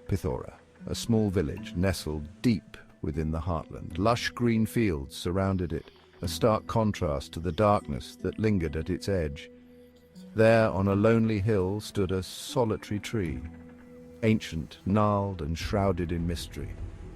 Pithora, a small village nestled deep within the heartland. Lush green fields surrounded it, a stark contrast to the darkness that lingered at its edge. There, on a lonely hill, stood a solitary tree, ancient, gnarled, and shrouded in mystery.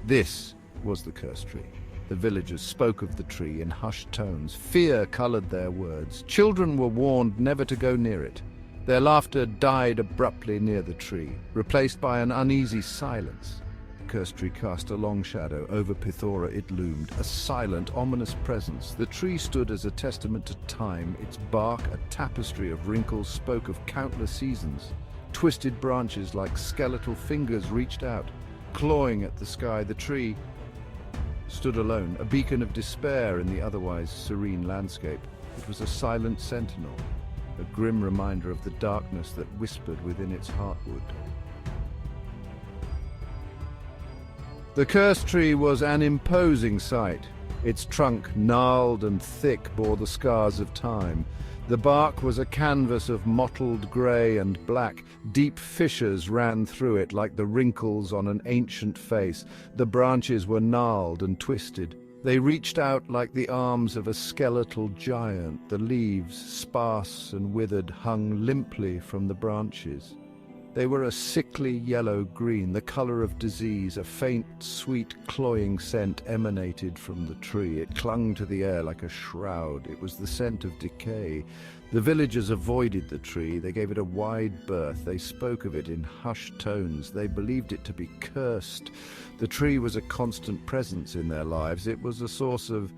This was the cursed tree. The villagers spoke of the tree in hushed tones. Fear colored their words. Children were warned never to go near it. Their laughter died abruptly near the tree, replaced by an uneasy silence. The cursed tree cast a long shadow. Over Pithora it loomed, a silent, ominous presence. The tree stood as a testament to time. Its bark, a tapestry of wrinkles, spoke of countless seasons. Twisted branches like skeletal fingers reached out, clawing at the sky. The tree stood alone, a beacon of despair in the otherwise serene landscape. It was a silent sentinel, a grim reminder of the darkness that whispered within its heartwood. The cursed tree was an imposing sight. Its trunk, gnarled and thick, bore the scars of time. The bark was a canvas of mottled grey and black. Deep fissures ran through it like the wrinkles on an ancient face. The branches were gnarled and twisted. They reached out like the arms of a skeletal giant. The leaves, sparse and withered, hung limply from the branches. They were a sickly yellow-green, the colour of disease. A faint, sweet, cloying scent emanated from the tree. It clung to the air like a shroud. It was the scent of decay. The villagers avoided the tree. They gave it a wide berth. They spoke of it in hushed tones. They believed it to be cursed. The tree was a constant presence in their lives. It was a source of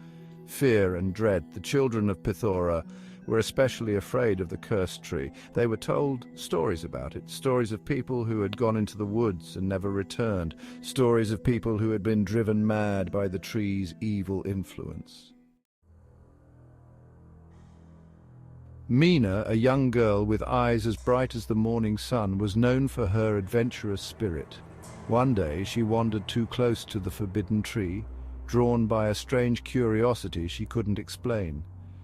fear and dread. The children of Pithora were especially afraid of the cursed tree. They were told stories about it, stories of people who had gone into the woods and never returned, stories of people who had been driven mad by the tree's evil influence. Mina, a young girl with eyes as bright as the morning sun, was known for her adventurous spirit. One day she wandered too close to the forbidden tree, drawn by a strange curiosity she couldn't explain.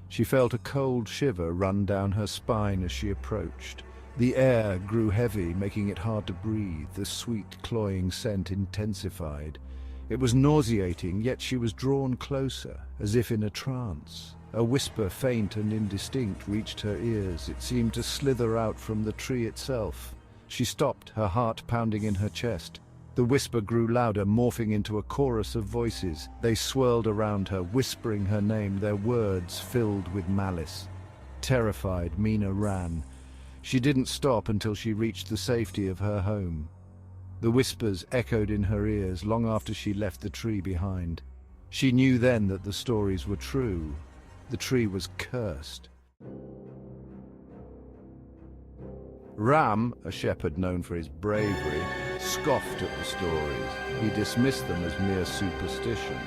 She felt a cold shiver run down her spine as she approached. The air grew heavy, making it hard to breathe. The sweet, cloying scent intensified. It was nauseating, yet she was drawn closer, as if in a trance. A whisper, faint and indistinct, reached her ears. It seemed to slither out from the tree itself. She stopped, her heart pounding in her chest. The whisper grew louder, morphing into a chorus of voices. They swirled around her, whispering her name, their words filled with malice. Terrified, Mina ran. She didn't stop until she reached the safety of her home. The whispers echoed in her ears long after she left the tree behind. She knew then that the stories were true. The tree was cursed. Ram, a shepherd known for his bravery, scoffed at the stories. He dismissed them as mere superstition.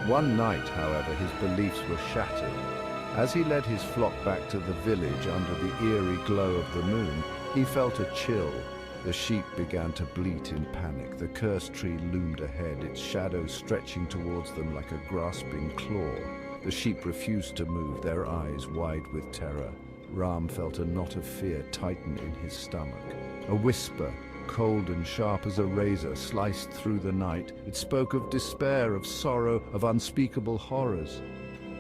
One night, however, his beliefs were shattered. As he led his flock back to the village under the eerie glow of the moon, he felt a chill. The sheep began to bleat in panic. The cursed tree loomed ahead, its shadow stretching towards them like a grasping claw. The sheep refused to move, their eyes wide with terror. Ram felt a knot of fear tighten in his stomach. A whisper, cold and sharp as a razor, sliced through the night. It spoke of despair, of sorrow, of unspeakable horrors.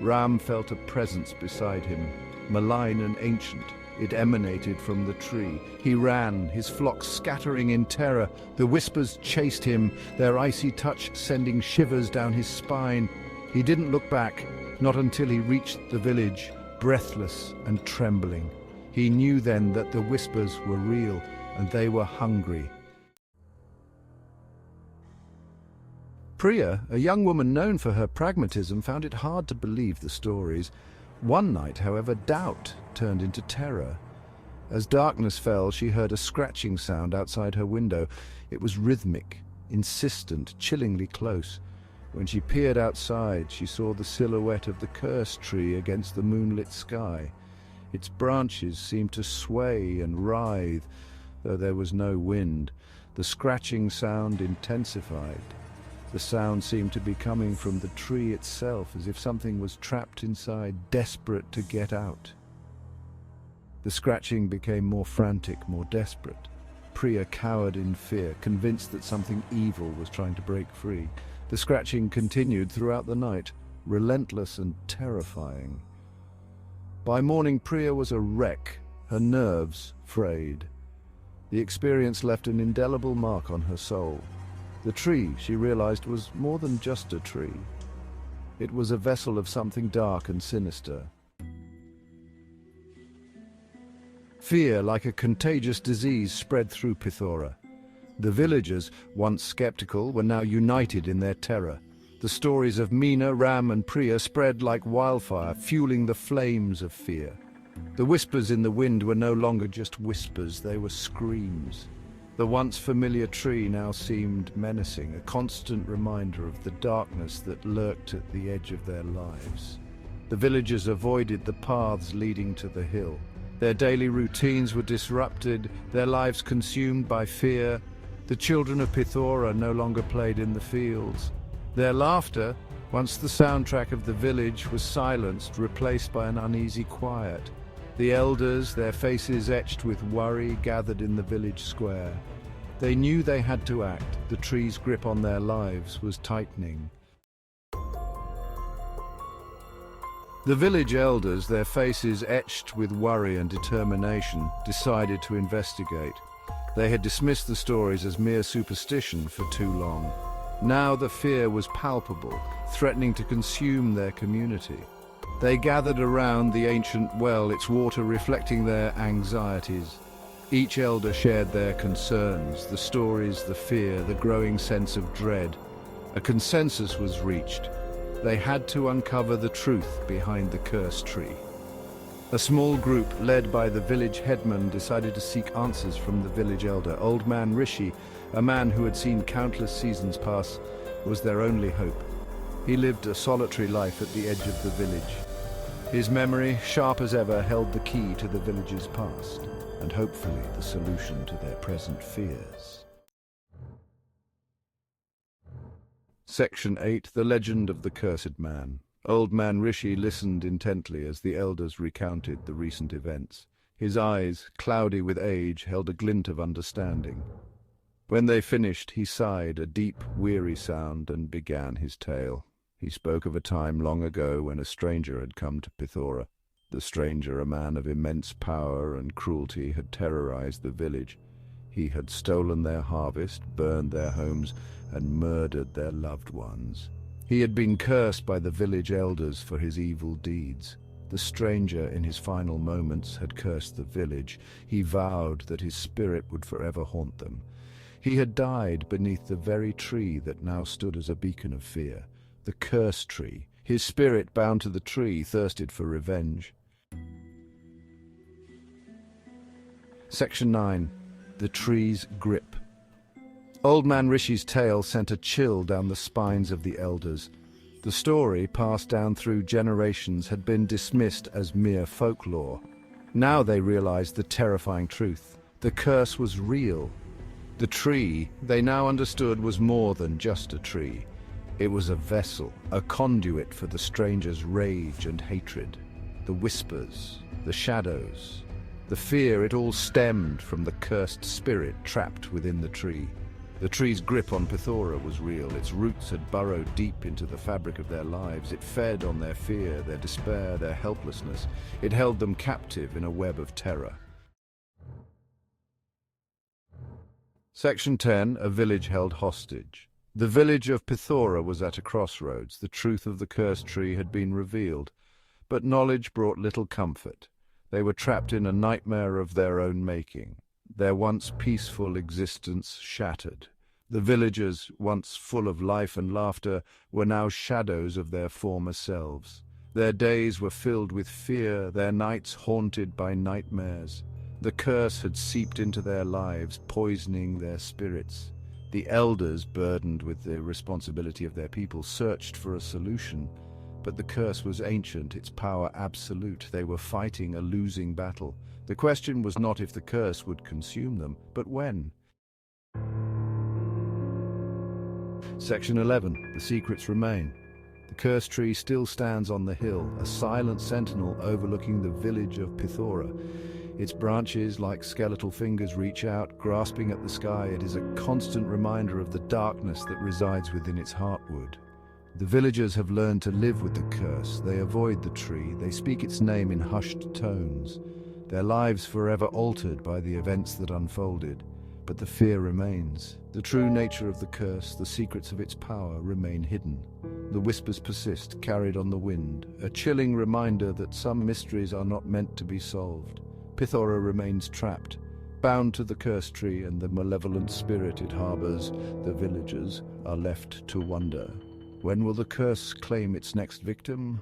Ram felt a presence beside him, malign and ancient. It emanated from the tree. He ran, his flock scattering in terror. The whispers chased him, their icy touch sending shivers down his spine. He didn't look back, not until he reached the village, breathless and trembling. He knew then that the whispers were real, and they were hungry. Priya, a young woman known for her pragmatism, found it hard to believe the stories. One night, however, doubt turned into terror. As darkness fell, she heard a scratching sound outside her window. It was rhythmic, insistent, chillingly close. When she peered outside, she saw the silhouette of the cursed tree against the moonlit sky. Its branches seemed to sway and writhe, though there was no wind. The scratching sound intensified. The sound seemed to be coming from the tree itself, as if something was trapped inside, desperate to get out. The scratching became more frantic, more desperate. Priya cowered in fear, convinced that something evil was trying to break free. The scratching continued throughout the night, relentless and terrifying. By morning, Priya was a wreck, her nerves frayed. The experience left an indelible mark on her soul. The tree, she realized, was more than just a tree. It was a vessel of something dark and sinister. Fear, like a contagious disease, spread through Pithora. The villagers, once skeptical, were now united in their terror. The stories of Meena, Ram and Priya spread like wildfire, fueling the flames of fear. The whispers in the wind were no longer just whispers, they were screams. The once familiar tree now seemed menacing, a constant reminder of the darkness that lurked at the edge of their lives. The villagers avoided the paths leading to the hill. Their daily routines were disrupted, their lives consumed by fear. The children of Pithora no longer played in the fields. Their laughter, once the soundtrack of the village, was silenced, replaced by an uneasy quiet. The elders, their faces etched with worry, gathered in the village square. They knew they had to act. The tree's grip on their lives was tightening. The village elders, their faces etched with worry and determination, decided to investigate. They had dismissed the stories as mere superstition for too long. Now the fear was palpable, threatening to consume their community. They gathered around the ancient well, its water reflecting their anxieties. Each elder shared their concerns, the stories, the fear, the growing sense of dread. A consensus was reached. They had to uncover the truth behind the cursed tree. A small group, led by the village headman, decided to seek answers from the village elder. Old man Rishi, a man who had seen countless seasons pass, was their only hope. He lived a solitary life at the edge of the village. His memory, sharp as ever, held the key to the village's past, and hopefully the solution to their present fears. Section 8. The Legend of the Cursed Man. Old man Rishi listened intently as the elders recounted the recent events. His eyes, cloudy with age, held a glint of understanding. When they finished, he sighed, a deep, weary sound, and began his tale. He spoke of a time long ago when a stranger had come to Pithora. The stranger, a man of immense power and cruelty, had terrorized the village. He had stolen their harvest, burned their homes, and murdered their loved ones. He had been cursed by the village elders for his evil deeds. The stranger, in his final moments, had cursed the village. He vowed that his spirit would forever haunt them. He had died beneath the very tree that now stood as a beacon of fear. The cursed tree. His spirit, bound to the tree, thirsted for revenge. Section 9. The Tree's Grip. Old man Rishi's tale sent a chill down the spines of the elders. The story, passed down through generations, had been dismissed as mere folklore. Now they realized the terrifying truth. The curse was real. The tree, they now understood, was more than just a tree. It was a vessel, a conduit for the stranger's rage and hatred. The whispers, the shadows, the fear, it all stemmed from the cursed spirit trapped within the tree. The tree's grip on Pithora was real. Its roots had burrowed deep into the fabric of their lives. It fed on their fear, their despair, their helplessness. It held them captive in a web of terror. Section 10. A village held hostage. The village of Pithora was at a crossroads. The truth of the cursed tree had been revealed, but knowledge brought little comfort. They were trapped in a nightmare of their own making. Their once peaceful existence shattered. The villagers, once full of life and laughter, were now shadows of their former selves. Their days were filled with fear, their nights haunted by nightmares. The curse had seeped into their lives, poisoning their spirits. The elders, burdened with the responsibility of their people, searched for a solution. But the curse was ancient, its power absolute. They were fighting a losing battle. The question was not if the curse would consume them, but when. Section 11. The secrets remain. The cursed tree still stands on the hill, a silent sentinel overlooking the village of Pithora. Its branches, like skeletal fingers, reach out, grasping at the sky. It is a constant reminder of the darkness that resides within its heartwood. The villagers have learned to live with the curse. They avoid the tree. They speak its name in hushed tones. Their lives forever altered by the events that unfolded. But the fear remains. The true nature of the curse, the secrets of its power, remain hidden. The whispers persist, carried on the wind, a chilling reminder that some mysteries are not meant to be solved. Pithora remains trapped, bound to the cursed tree and the malevolent spirit it harbors. The villagers are left to wonder. When will the curse claim its next victim?